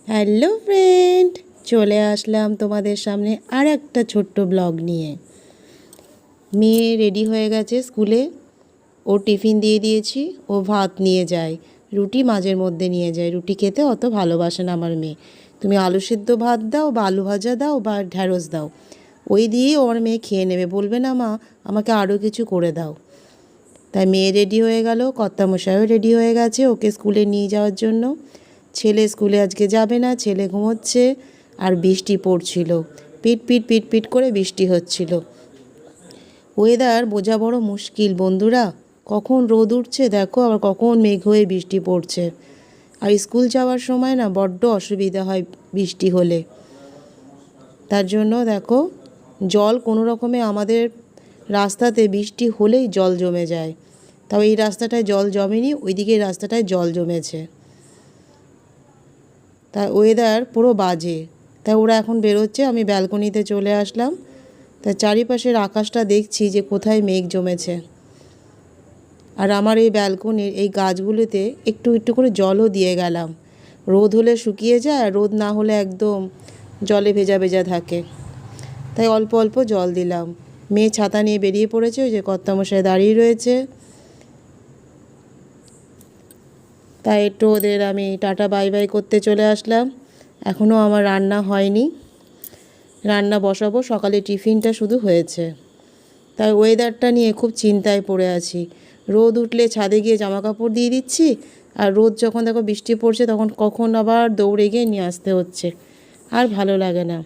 Hello friend, চলে আসলাম তোমাদের সামনে আর একটা ছোট্ট ব্লগ নিয়ে। মেয়ে রেডি হয়ে গেছে স্কুলে, ও টিফিন দিয়ে দিয়েছি। ও ভাত নিয়ে যায়, রুটি মাঝের মধ্যে নিয়ে যায়। রুটি খেতে অত ভালোবাসে না আমার মেয়ে। তুমি আলু সিদ্ধ ভাত দাও বা আলু ভাজা দাও বা ঢ্যাঁড়স দাও, ওই দিয়েই ওর মেয়ে খেয়ে নেবে, বলবে না মা আমাকে আরও কিছু করে দাও। তাই মেয়ে রেডি হয়ে গেল, কর্তামশাইও রেডি হয়ে গেছে ওকে স্কুলে নিয়ে যাওয়ার জন্য। ছেলে স্কুলে আজকে যাবে না, ছেলে ঘুমোচ্ছে। আর বৃষ্টি পড়ছিল, পিট পিট পিট পিট করে বৃষ্টি হচ্ছিল। ওয়েদার বোঝা বড় মুশকিল বন্ধুরা, কখন রোদ উঠছে দেখো, আবার কখন মেঘ হয়ে বৃষ্টি পড়ছে। আর স্কুল যাওয়ার সময় না বড্ড অসুবিধা হয় বৃষ্টি হলে। তার জন্য দেখো, জল কোনো রকমে আমাদের রাস্তাতে বৃষ্টি হলেই জল জমে যায়। তাও এই রাস্তাটায় জল জমেনি, ওইদিকে রাস্তাটায় জল জমেছে। তাই ওয়েদার পুরো বাজে। তাই ওরা এখন বেরোচ্ছে, আমি ব্যালকনিতে চলে আসলাম। তাই চারিপাশের আকাশটা দেখছি যে কোথায় মেঘ জমেছে। আর আমার এই ব্যালকনির এই গাছগুলোতে একটু একটু করে জলও দিয়ে গেলাম। রোদ হলে শুকিয়ে যায়, আর রোদ না হলে একদম জলে ভেজা ভেজা থাকে। তাই অল্প অল্প জল দিলাম। মেয়ে ছাতা নিয়ে বেরিয়ে পড়েছে, ওই যে কর্তামশাই দাঁড়িয়ে রয়েছে। তাই একটু ওদের আমি টাটা বাই বাই করতে চলে আসলাম। এখনও আমার রান্না হয়নি, রান্না বসাবো। সকালে টিফিনটা শুধু হয়েছে। তাই ওয়েদারটা নিয়ে খুব চিন্তায় পড়ে আছি। রোদ উঠলে ছাদে গিয়ে জামা কাপড় দিয়ে দিচ্ছি, আর রোদ যখন দেখো বৃষ্টি পড়ছে তখন কখন আবার দৌড়ে গিয়ে নিয়ে আসতে হচ্ছে। আর ভালো লাগে না।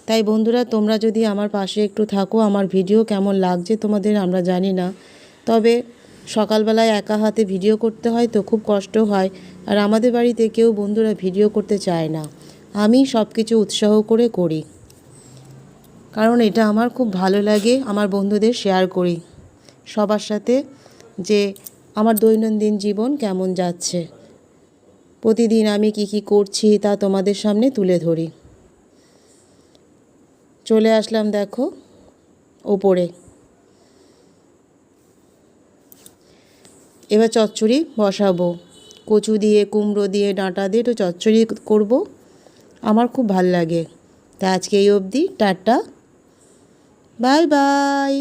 তাই বন্ধুরা, তোমরা যদি আমার পাশে একটু থাকো, আমার ভিডিও কেমন লাগছে তোমাদের আমরা জানি না, তবে সকালবেলায় একা হাতে ভিডিও করতে হয় তো খুব কষ্ট হয়। আর আমাদের বাড়িতে কেউ বন্ধুরা ভিডিও করতে চায় না, আমি সব কিছু উৎসাহ করে করি, কারণ এটা আমার খুব ভালো লাগে। আমার বন্ধুদের শেয়ার করি সবার সাথে যে আমার দৈনন্দিন জীবন কেমন যাচ্ছে, প্রতিদিন আমি কি কি করছি তা তোমাদের সামনে তুলে ধরি। চলে আসলাম দেখো ওপরে। এবার চচ্চড়ি বসাবো, কচু দিয়ে কুমড়ো দিয়ে ডাঁটা দিয়ে একটু চচ্চড়ি করব, আমার খুব ভাল লাগে। তা আজকে এই অবধি, টাটা, বাই বাই।